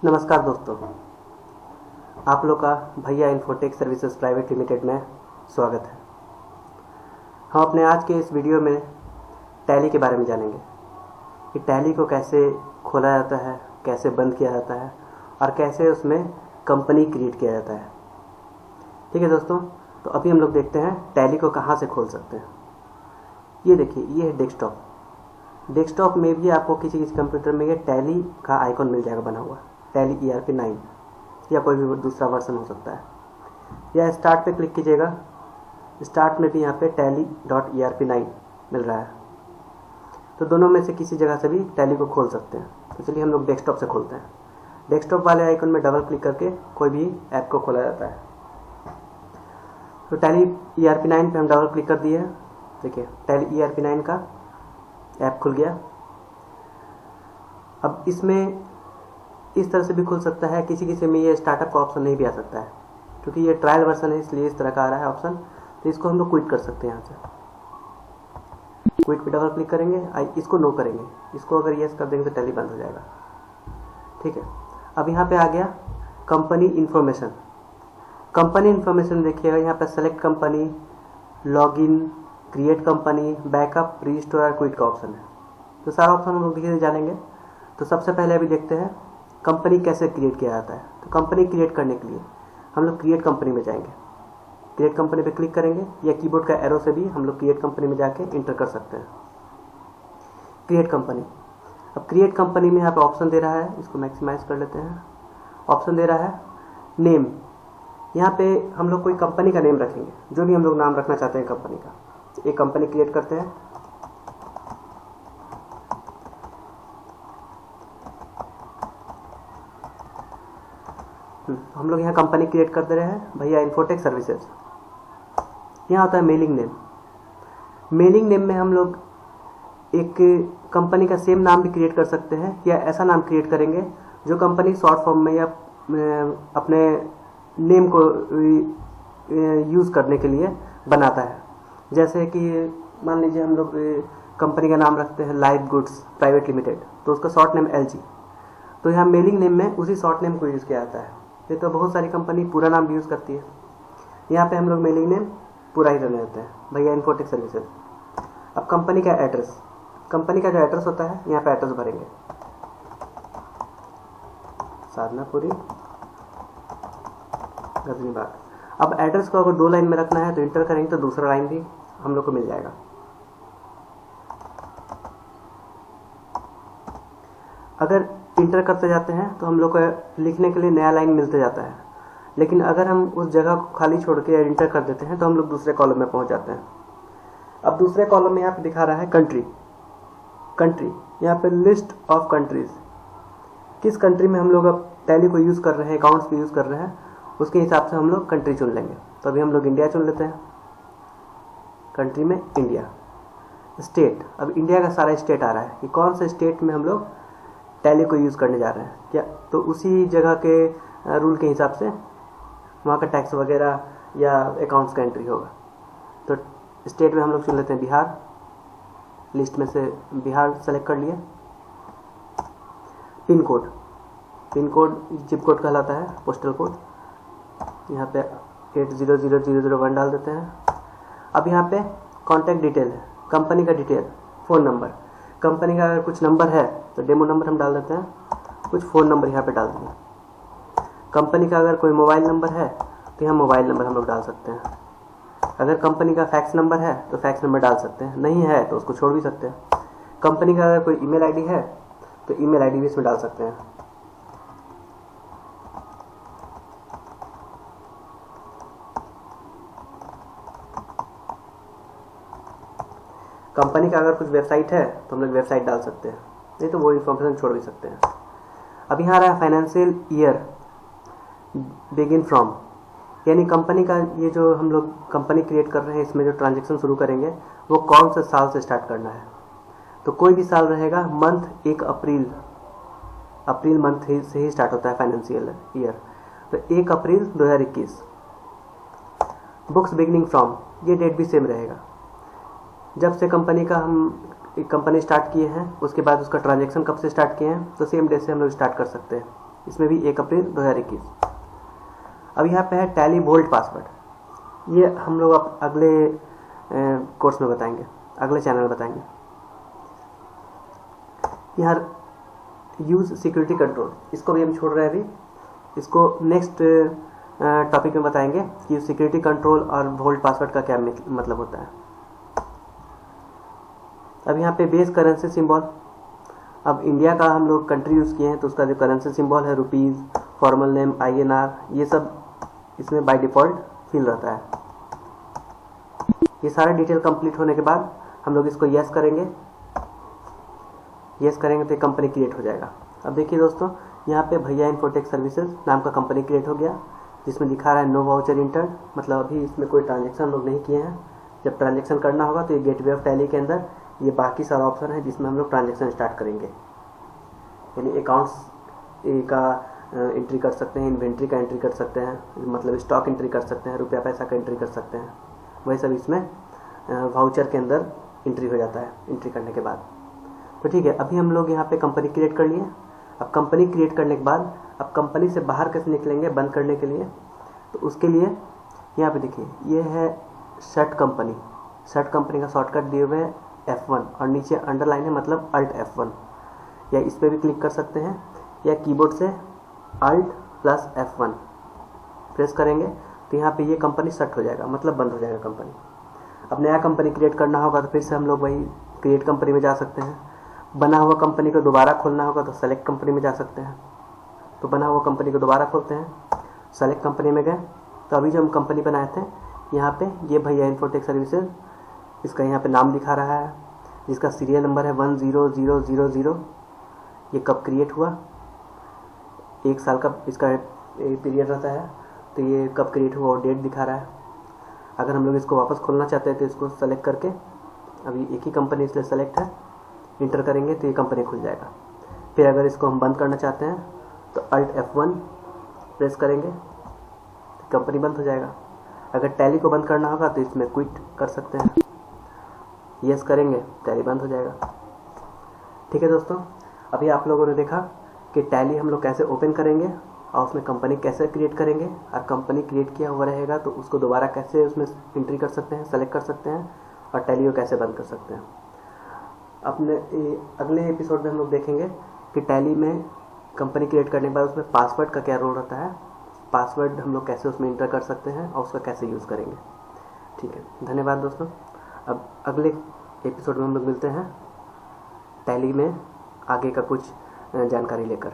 नमस्कार दोस्तों, आप लोग का भैया इन्फोटेक सर्विसेज प्राइवेट लिमिटेड में स्वागत है। हम अपने आज के इस वीडियो में टैली के बारे में जानेंगे कि टैली को कैसे खोला जाता है, कैसे बंद किया जाता है और कैसे उसमें कंपनी क्रिएट किया जाता है। ठीक है दोस्तों, तो अभी हम लोग देखते हैं टैली को कहाँ से खोल सकते हैं। ये देखिए, ये है डेस्कटॉप में भी आपको किसी कंप्यूटर में ये टैली का आइकॉन मिल जाएगा बना हुआ, टैली ERP 9 या कोई भी दूसरा वर्जन हो सकता है। या स्टार्ट पे क्लिक कीजिएगा, स्टार्ट में भी यहाँ पे tally.erp9 मिल रहा है। तो दोनों में से किसी जगह से भी टैली को खोल सकते हैं। तो चलिए हम लोग डेस्कटॉप से खोलते हैं। डेस्कटॉप वाले आइकन में डबल क्लिक करके कोई भी ऐप को खोला जाता है। तो टैली ERP9 पे हम डबल क्लिक कर दिए हैं। देखिए, टैली ERP9 का ऐप खुल गया। अब इसमें इस तरह से भी खुल सकता है, किसी में ये स्टार्टअप का ऑप्शन नहीं भी आ सकता है क्योंकि ये ट्रायल वर्जन है, इसलिए इस तरह का आ रहा है ऑप्शन। तो इसको हम लोग क्विट कर सकते हैं। यहाँ से क्विट पे डबल क्लिक करेंगे, इसको नो करेंगे। इसको अगर यस कर देंगे तो टैली बंद हो जाएगा। ठीक है, अब यहाँ पे आ गया कंपनी इन्फॉर्मेशन। कंपनी इन्फॉर्मेशन देखिएगा, यहाँ पे select company, login, create company, backup, restore और क्विट का ऑप्शन है। तो सारा ऑप्शन हम लोग धीरे जानेंगे। तो सबसे पहले अभी देखते हैं कंपनी कैसे क्रिएट किया जाता है। तो कंपनी क्रिएट करने के लिए हम लोग क्रिएट कंपनी में जाएंगे। क्रिएट कंपनी पे क्लिक करेंगे या कीबोर्ड का एरो से भी हम लोग क्रिएट कंपनी में जाके इंटर कर सकते हैं। क्रिएट कंपनी, अब क्रिएट कंपनी में यहाँ पे ऑप्शन दे रहा है, इसको मैक्सिमाइज कर लेते हैं। ऑप्शन दे रहा है नेम। यहाँ पे हम लोग कोई कंपनी का नेम रखेंगे, जो भी हम लोग नाम रखना चाहते हैं कंपनी का। एक कंपनी क्रिएट करते हैं। हम लोग यहाँ कंपनी क्रिएट कर दे रहे हैं भैया इन्फोटेक सर्विसेज। यहाँ होता है मेलिंग नेम। मेलिंग नेम में हम लोग एक कंपनी का सेम नाम भी क्रिएट कर सकते हैं या ऐसा नाम क्रिएट करेंगे जो कंपनी शॉर्ट फॉर्म में या अपने नेम को यूज़ करने के लिए बनाता है। जैसे कि मान लीजिए हम लोग कंपनी का नाम रखते हैं लाइफ गुड्स प्राइवेट लिमिटेड, तो उसका शॉर्ट नेम LG। तो यहाँ मेलिंग नेम में उसी शॉर्ट नेम को यूज़ किया जाता है। ये तो बहुत सारी कंपनी पूरा नाम भी यूज़ करती है। यहाँ पे हम लोग मेलिंग नेम पूरा ही रहने देते हैं, भैया इन्फोटेक सर्विसेज। अब कंपनी का एड्रेस, कंपनी का जो एड्रेस होता है यहाँ पे एड्रेस भरेंगे, साधनापुरी, गजनीबाग। अब एड्रेस को अगर 2 लाइन में रखना है तो इंटर करेंगे तो दूसरा लाइन भी हम लोग को मिल जाएगा। अगर इंटर करते जाते हैं तो हम लोग को लिखने के लिए नया लाइन मिलते जाता है, लेकिन अगर हम उस जगह को खाली छोड़ के इंटर कर देते हैं तो हम लोग दूसरे कॉलम में पहुंच जाते हैं। अब दूसरे कॉलम में यहाँ पे दिखा रहा है कंट्री। यहाँ पे लिस्ट ऑफ कंट्रीज, किस कंट्री में हम लोग अब टैली को यूज़ कर रहे हैं, अकाउंट्स को यूज़ कर रहे हैं, उसके हिसाब से हम लोग कंट्री चुन लेंगे। तो अभी हम लोग इंडिया चुन लेते हैं। कंट्री में इंडिया। स्टेट, अब इंडिया का सारा स्टेट आ रहा है कि कौन से स्टेट में हम लोग टैली को यूज़ करने जा रहे हैं क्या, तो उसी जगह के रूल के हिसाब से वहाँ का टैक्स वगैरह या अकाउंट्स का एंट्री होगा। तो स्टेट में हम लोग चुन लेते हैं बिहार। लिस्ट में से बिहार सेलेक्ट कर लिया। पिन कोड जिप कोड कहलाता है, पोस्टल कोड। यहाँ पे 800001 डाल देते हैं। अब यहाँ पे कॉन्टैक्ट डिटेल है, कंपनी का डिटेल, फ़ोन नंबर। कंपनी का अगर कुछ नंबर है तो डेमो नंबर हम डाल देते हैं, कुछ फ़ोन नंबर यहाँ पे डाल देंगे। कंपनी का अगर कोई मोबाइल नंबर है तो यहाँ मोबाइल नंबर हम लोग डाल सकते हैं। अगर कंपनी का फैक्स नंबर है तो फैक्स नंबर डाल सकते हैं, नहीं है तो उसको छोड़ भी सकते हैं। कंपनी का अगर कोई ईमेल आईडी है तो ईमेल आईडी भी इसमें डाल सकते हैं। कंपनी का अगर कुछ वेबसाइट है तो हम लोग वेबसाइट डाल सकते हैं, नहीं तो वो इन्फॉर्मेशन छोड़ भी सकते हैं। अब यहाँ आ रहा है फाइनेंशियल ईयर बिगिन फ्रॉम, यानी कंपनी का ये जो हम लोग कंपनी क्रिएट कर रहे हैं, इसमें जो ट्रांजेक्शन शुरू करेंगे वो कौन से साल से स्टार्ट करना है। तो कोई भी साल रहेगा, मंथ 1 अप्रैल मंथ से ही स्टार्ट होता है फाइनेंशियल ईयर। तो 1 अप्रैल 2021। बुक्स बिगिनिंग फ्रॉम, ये डेट भी सेम रहेगा। जब से कंपनी का हम कंपनी स्टार्ट किए हैं उसके बाद उसका ट्रांजैक्शन कब से स्टार्ट किए हैं तो सेम डे से हम लोग स्टार्ट कर सकते हैं। इसमें भी 1 अप्रैल 2021। अब यहाँ पे है टैली वोल्ट पासवर्ड, ये हम लोग अब अगले कोर्स में बताएंगे, अगले चैनल में बताएंगे। यहाँ यूज सिक्योरिटी कंट्रोल, इसको भी हम छोड़ रहे हैं अभी, इसको नेक्स्ट टॉपिक में बताएंगे कि सिक्योरिटी कंट्रोल और वोल्ट पासवर्ड का क्या मतलब होता है। अब यहाँ पे बेस करेंसी सिंबल, अब इंडिया का हम लोग कंट्री यूज़ किए हैं तो उसका जो करेंसी सिंबल है रुपीज़, फॉर्मल नेम INR, ये सब इसमें बाय डिफ़ॉल्ट फिल रहता है। ये सारा डिटेल कंप्लीट होने के बाद हम लोग इसको यस करेंगे, यस करेंगे तो कंपनी क्रिएट हो जाएगा। अब देखिए दोस्तों, यहाँ पे भैया इन्फोटेक सर्विसेज नाम का कंपनी क्रिएट हो गया, जिसमें दिखा रहा है नो वाउचर इंटर्न, मतलब अभी इसमें कोई ट्रांजेक्शन लोग नहीं किए हैं। जब ट्रांजेक्शन करना होगा तो ये गेटवे ऑफ टैली के अंदर ये बाकी सारा ऑप्शन है जिसमें हम लोग ट्रांजेक्शन स्टार्ट करेंगे, यानी अकाउंट्स का एंट्री कर सकते हैं, इन्वेंट्री का एंट्री कर सकते हैं, मतलब स्टॉक एंट्री कर सकते हैं, रुपया पैसा का एंट्री कर सकते हैं, वही सब इसमें वाउचर के अंदर एंट्री हो जाता है एंट्री करने के बाद। तो ठीक है, अभी हम लोग यहाँ पे कंपनी क्रिएट कर लिए। अब कंपनी क्रिएट करने के बाद अब कंपनी से बाहर कैसे निकलेंगे बंद करने के लिए, तो उसके लिए यहाँ पे देखिए ये है शट कंपनी, शट कंपनी का शॉर्टकट दिए हुए है F1 और नीचे अंडरलाइन है, मतलब Alt F1, या इस पर भी क्लिक कर सकते हैं या कीबोर्ड से Alt + F1 प्रेस करेंगे तो यहाँ पे ये कंपनी शट हो जाएगा, मतलब बंद हो जाएगा कंपनी। अब नया कंपनी क्रिएट करना होगा तो फिर से हम लोग वही क्रिएट कंपनी में जा सकते हैं। बना हुआ कंपनी को दोबारा खोलना होगा तो सेलेक्ट कंपनी में जा सकते हैं। तो बना हुआ कंपनी को दोबारा खोलते हैं, सेलेक्ट कंपनी में गए तो अभी जो हम कंपनी बनाए थे यहाँ पे ये भैया इन्फोटेक सर्विसेज, इसका यहाँ पे नाम दिखा रहा है, जिसका सीरियल नंबर है 10000। ये कब क्रिएट हुआ, 1 साल का इसका पीरियड रहता है, तो ये कब क्रिएट हुआ और डेट दिखा रहा है। अगर हम लोग इसको वापस खोलना चाहते हैं तो इसको सेलेक्ट करके, अभी एक ही कंपनी इसलिए सेलेक्ट है, इंटर करेंगे तो ये कंपनी खुल जाएगा। फिर अगर इसको हम बंद करना चाहते हैं तो Alt F1 प्रेस करेंगे तो कंपनी बंद हो जाएगा। अगर टैली को बंद करना होगा तो इसमें क्विट कर सकते हैं, यस करेंगे टैली बंद हो जाएगा। ठीक है दोस्तों, अभी आप लोगों ने देखा कि टैली हम लोग कैसे ओपन करेंगे और उसमें कंपनी कैसे क्रिएट करेंगे, और कंपनी क्रिएट किया हुआ रहेगा तो उसको दोबारा कैसे उसमें एंट्री कर सकते हैं, सेलेक्ट कर सकते हैं, और टैली को कैसे बंद कर सकते हैं। अपने अगले एपिसोड में हम लोग देखेंगे कि टैली में कंपनी क्रिएट करने के बाद उसमें पासवर्ड का क्या रोल रहता है, पासवर्ड हम लोग कैसे उसमें इंटर कर सकते हैं और उसका कैसे यूज़ करेंगे। ठीक है, धन्यवाद दोस्तों। अब अगले एपिसोड में हम लोग मिलते हैं टैली में आगे का कुछ जानकारी लेकर।